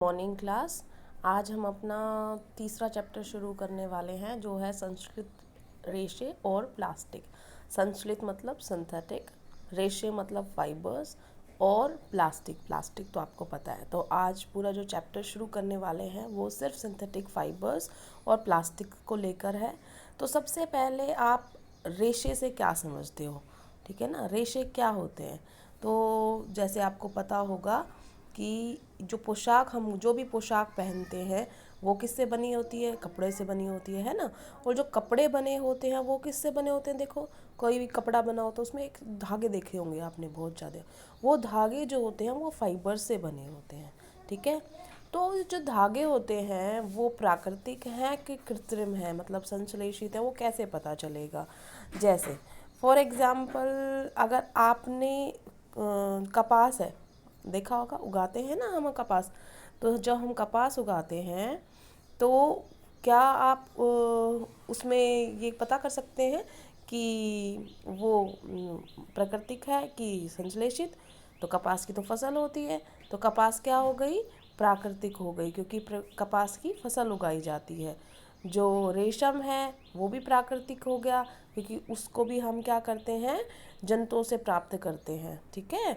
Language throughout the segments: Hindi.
Morning class. आज हम अपना तीसरा चैप्टर शुरू करने वाले हैं जो है संश्लित रेशे और प्लास्टिक। संश्लित मतलब सिंथेटिक, रेशे मतलब फाइबर्स और प्लास्टिक तो आपको पता है। तो आज पूरा जो चैप्टर शुरू करने वाले हैं वो सिर्फ सिंथेटिक फाइबर्स और प्लास्टिक को लेकर है। तो सबसे पहले आप रेशे से क्या समझते हो, ठीक है ना। रेशे क्या होते हैं, तो जैसे आपको पता होगा कि जो भी पोशाक पहनते हैं वो किससे बनी होती है, कपड़े से बनी होती है ना। और जो कपड़े बने होते हैं वो किससे बने होते हैं, देखो कोई भी कपड़ा बना हो तो उसमें एक धागे देखे होंगे आपने बहुत ज़्यादा। वो धागे जो होते हैं वो फाइबर से बने होते हैं, ठीक है। तो जो धागे होते हैं वो प्राकृतिक हैं कि कृत्रिम हैं, मतलब संश्लेषित है, वो कैसे पता चलेगा। जैसे फॉर एग्जाम्पल अगर आपने कपास है देखा होगा, उगाते हैं ना हम कपास। तो जब हम कपास उगाते हैं तो क्या आप उसमें ये पता कर सकते हैं कि वो प्राकृतिक है कि संश्लेषित। तो कपास की तो फसल होती है, तो कपास क्या हो गई, प्राकृतिक हो गई, क्योंकि कपास की फसल उगाई जाती है। जो रेशम है वो भी प्राकृतिक हो गया, क्योंकि उसको भी हम क्या करते हैं, जंतुओं से प्राप्त करते हैं, ठीक है।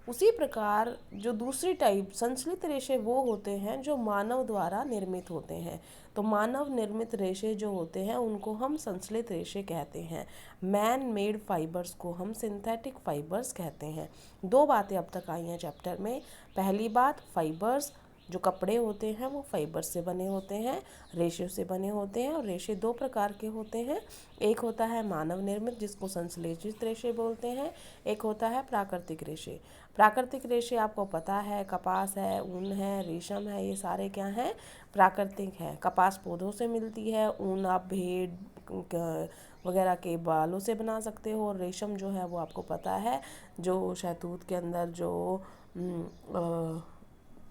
उसी प्रकार जो दूसरी टाइप संश्लित रेशे वो होते हैं जो मानव द्वारा निर्मित होते हैं। तो मानव निर्मित रेशे जो होते हैं उनको हम संश्लित रेशे कहते हैं। मैन मेड फाइबर्स को हम सिंथेटिक फाइबर्स कहते हैं। दो बातें अब तक आई हैं चैप्टर में। पहली बात, फाइबर्स जो कपड़े होते हैं वो फाइबर से बने होते हैं, रेशे से बने होते हैं। और रेशे दो प्रकार के होते हैं, एक होता है मानव निर्मित जिसको संश्लेषित रेशे बोलते हैं, एक होता है प्राकृतिक रेशे। प्राकृतिक रेशे आपको पता है, कपास है, ऊन है, रेशम है, ये सारे क्या हैं, प्राकृतिक है। कपास पौधों से मिलती है, ऊन आप भेड़ वगैरह के बालों से बना सकते हो। और रेशम जो है वो आपको पता है, जो शहतूत के अंदर जो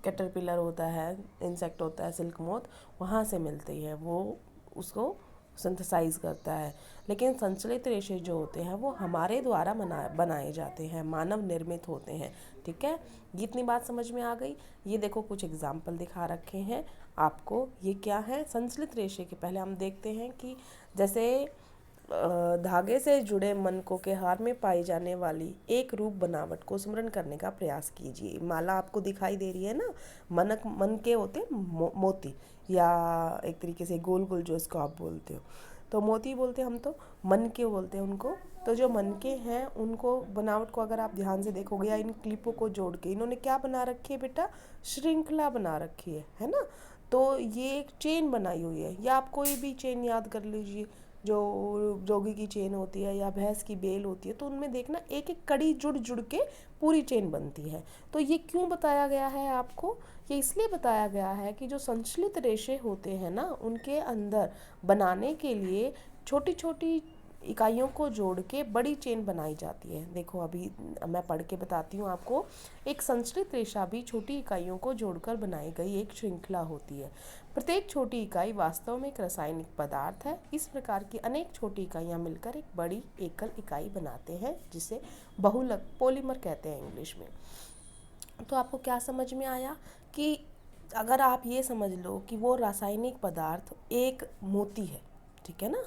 कैटरपिलर होता है, इंसेक्ट होता है, सिल्क मोथ, वहाँ से मिलती है, वो उसको सिंथेसाइज करता है। लेकिन संश्लित रेशे जो होते हैं वो हमारे द्वारा बनाए जाते हैं, मानव निर्मित होते हैं, ठीक है। ये इतनी बात समझ में आ गई। ये देखो कुछ एग्जाम्पल दिखा रखे हैं आपको, ये क्या है संश्लित रेशे के। पहले हम देखते हैं कि जैसे धागे से जुड़े मनकों के हार में पाई जाने वाली एक रूप बनावट को स्मरण करने का प्रयास कीजिए। माला आपको दिखाई दे रही है ना, मन के होते हैं मोती, या एक तरीके से गोल गोल जो इसको आप बोलते हो, तो मोती बोलते हैं हम, तो मन के बोलते हैं उनको। तो जो मन के हैं उनको बनावट को अगर आप ध्यान से देखोगे या इन क्लिपों को जोड़ के इन्होंने क्या बना रखी है बेटा, श्रृंखला बना रखी है ना। तो ये एक चेन बनाई हुई है, या आप कोई भी चेन याद कर लीजिए, जो जोगी की चेन होती है या भैंस की बेल होती है, तो उनमें देखना एक एक कड़ी जुड़ जुड़ के पूरी चेन बनती है। तो ये क्यों बताया गया है आपको, ये इसलिए बताया गया है कि जो संश्लित रेशे होते हैं ना, उनके अंदर बनाने के लिए छोटी छोटी इकाइयों को जोड़ के बड़ी चेन बनाई जाती है। देखो अभी मैं पढ़ के बताती हूँ आपको। एक संश्लित रेशा भी छोटी इकाइयों को जोड़कर बनाई गई एक श्रृंखला होती है। प्रत्येक छोटी इकाई वास्तव में एक रासायनिक पदार्थ है। इस प्रकार की अनेक छोटी इकाइयाँ मिलकर एक बड़ी एकल इकाई बनाते हैं, जिसे बहुलक पॉलीमर कहते हैं इंग्लिश में। तो आपको क्या समझ में आया कि अगर आप ये समझ लो कि वो रासायनिक पदार्थ एक मोती है, ठीक है ना,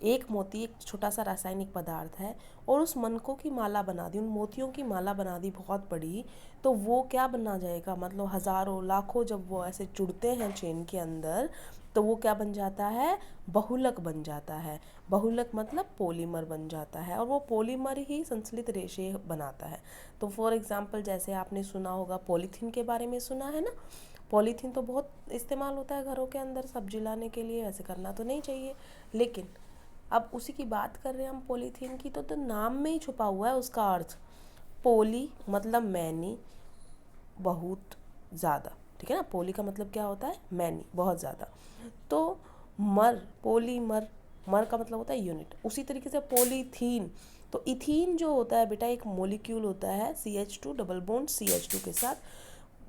एक मोती एक छोटा सा रासायनिक पदार्थ है, और उस मनकों की माला बना दी, उन मोतियों की माला बना दी बहुत बड़ी, तो वो क्या बना जाएगा, मतलब हज़ारों लाखों जब वो ऐसे जुड़ते हैं चेन के अंदर, तो वो क्या बन जाता है, बहुलक बन जाता है। बहुलक मतलब पॉलीमर बन जाता है, और वो पॉलीमर ही संश्लित रेशे बनाता है। तो फॉर एग्जांपल जैसे आपने सुना होगा, पॉलीथीन के बारे में सुना है ना। पॉलीथीन तो बहुत इस्तेमाल होता है घरों के अंदर सब्जी लाने के लिए, वैसे करना तो नहीं चाहिए, लेकिन अब उसी की बात कर रहे हैं हम पॉलीथीन की। तो नाम में ही छुपा हुआ है उसका अर्थ। पोली मतलब मैनी, बहुत ज़्यादा, ठीक है ना। पोली का मतलब क्या होता है, मैनी, बहुत ज़्यादा। तो मर, पोलीमर, मर का मतलब होता है यूनिट। उसी तरीके से पॉलीथीन, तो इथीन जो होता है बेटा एक मॉलिक्यूल होता है CH2 डबल बॉन्ड CH2 के साथ,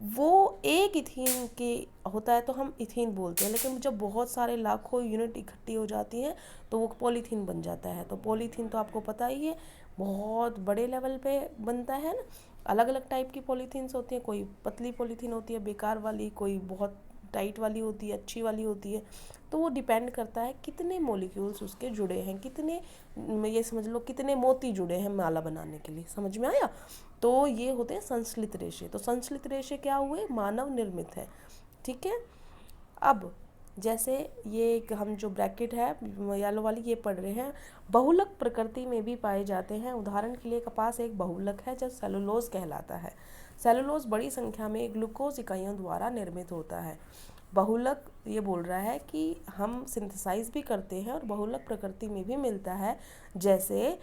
वो एक इथीन के होता है तो हम इथीन बोलते हैं। लेकिन जब बहुत सारे लाखों यूनिट इकट्ठी हो जाती हैं तो वो पॉलीथीन बन जाता है। तो पॉलीथीन तो आपको पता ही है बहुत बड़े लेवल पे बनता है ना। अलग अलग टाइप की पॉलीथीन्स होती हैं, कोई पतली पॉलीथीन होती है बेकार वाली, कोई बहुत टाइट वाली होती है, अच्छी वाली होती है। तो वो डिपेंड करता है कितने मॉलिक्यूल्स उसके जुड़े हैं, कितने, ये समझ लो कितने मोती जुड़े हैं माला बनाने के लिए। समझ में आया? तो ये होते हैं संश्लित रेशे। तो संश्लित रेशे क्या हुए? मानव निर्मित है। ठीक है। अब जैसे ये एक हम जो ब्रैकेट है येलो वाली ये पढ़ रहे हैं, बहुलक प्रकृति में भी पाए जाते हैं। उदाहरण के लिए कपास एक बहुलक है जो सेलुलोज कहलाता है। सेलुलोज बड़ी संख्या में ग्लूकोज इकाइयों द्वारा निर्मित होता है। बहुलक ये बोल रहा है कि हम सिंथेसाइज भी करते हैं और बहुलक प्रकृति में भी मिलता है। जैसे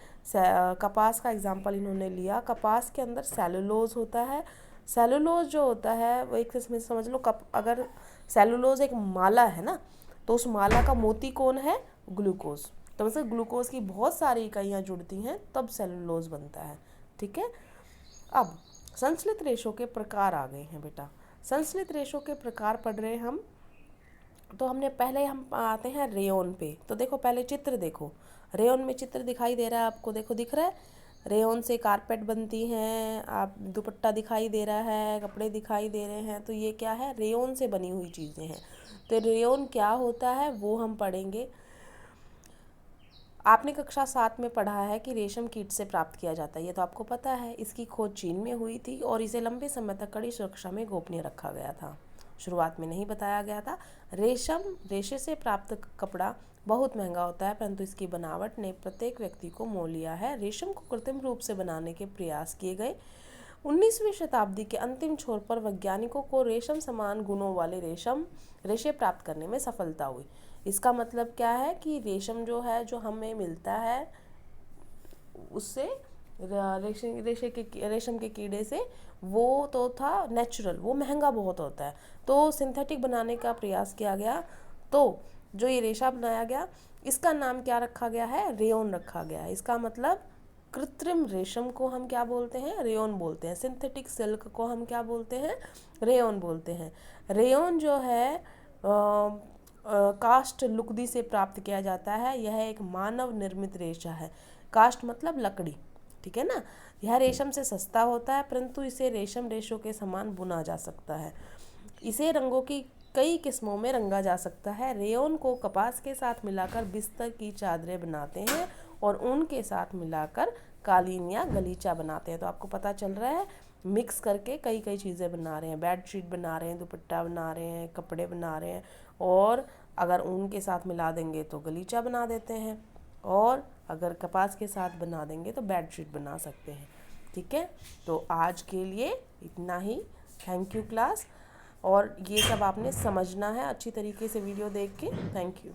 कपास का एग्जाम्पल इन्होंने लिया, कपास के अंदर सेलुलोज होता है। सेलुलोज जो होता है वो एक किस्म से समझ लो, अगर सेलुलोज एक माला है ना, तो उस माला का मोती कौन है? ग्लूकोज। तो मतलब ग्लूकोज की बहुत सारी इकाइयाँ जुड़ती हैं तब सेलुलोज बनता है। ठीक है। अब संश्लित रेशों के प्रकार आ गए हैं बेटा। संश्लित रेशों के प्रकार पढ़ रहे हैं हम। तो हमने पहले हम आते हैं रेयन पे। तो देखो पहले चित्र देखो, रेयन में चित्र दिखाई दे रहा है आपको, देखो दिख रहा है। रेयन से कारपेट बनती हैं, आप दुपट्टा दिखाई दे रहा है, कपड़े दिखाई दे रहे हैं। तो ये क्या है? रेयन से बनी हुई चीज़ें हैं। तो रेयन क्या होता है वो हम पढ़ेंगे। आपने कक्षा 7 में पढ़ा है कि रेशम कीट से प्राप्त किया जाता है, ये तो आपको पता है। इसकी खोज चीन में हुई थी और इसे लंबे समय तक कड़ी सुरक्षा में गोपनीय रखा गया था। शुरुआत में नहीं बताया गया था। रेशे से प्राप्त कपड़ा बहुत महंगा होता है, परंतु इसकी बनावट ने प्रत्येक व्यक्ति को मोह लिया है। रेशम को कृत्रिम रूप से बनाने के प्रयास किए गए। 19वीं शताब्दी के अंतिम छोर पर वैज्ञानिकों को रेशम समान गुणों वाले रेशे प्राप्त करने में सफलता हुई। इसका मतलब क्या है कि रेशम जो है, जो हमें मिलता है उससे, रेशम के कीड़े से, वो तो था नेचुरल, वो महंगा बहुत होता है। तो सिंथेटिक बनाने का प्रयास किया गया। तो जो ये रेशा बनाया गया, इसका नाम क्या रखा गया है? रेयन रखा गया है। इसका मतलब कृत्रिम रेशम को हम क्या बोलते हैं? रेयन बोलते हैं। सिंथेटिक सिल्क को हम क्या बोलते हैं? रेयन बोलते हैं। रेयन जो है कास्ट लुगदी से प्राप्त किया जाता है। यह एक मानव निर्मित रेशा है। कास्ट मतलब लकड़ी। ठीक है ना। यह रेशम से सस्ता होता है, परंतु इसे रेशम रेशों के समान बुना जा सकता है। इसे रंगों की कई किस्मों में रंगा जा सकता है। रेयन को कपास के साथ मिलाकर बिस्तर की चादरें बनाते हैं और ऊन के साथ मिलाकर कालीन या गलीचा बनाते हैं। तो आपको पता चल रहा है, मिक्स करके कई कई चीज़ें बना रहे हैं। बेडशीट बना रहे हैं, दुपट्टा बना रहे हैं, कपड़े बना रहे हैं, और अगर ऊन के साथ मिला देंगे तो गलीचा बना देते हैं, और अगर कपास के साथ बना देंगे तो बेडशीट बना सकते हैं। ठीक है। तो आज के लिए इतना ही। Thank you class. और ये सब आपने समझना है अच्छी तरीके से वीडियो देख के। Thank you.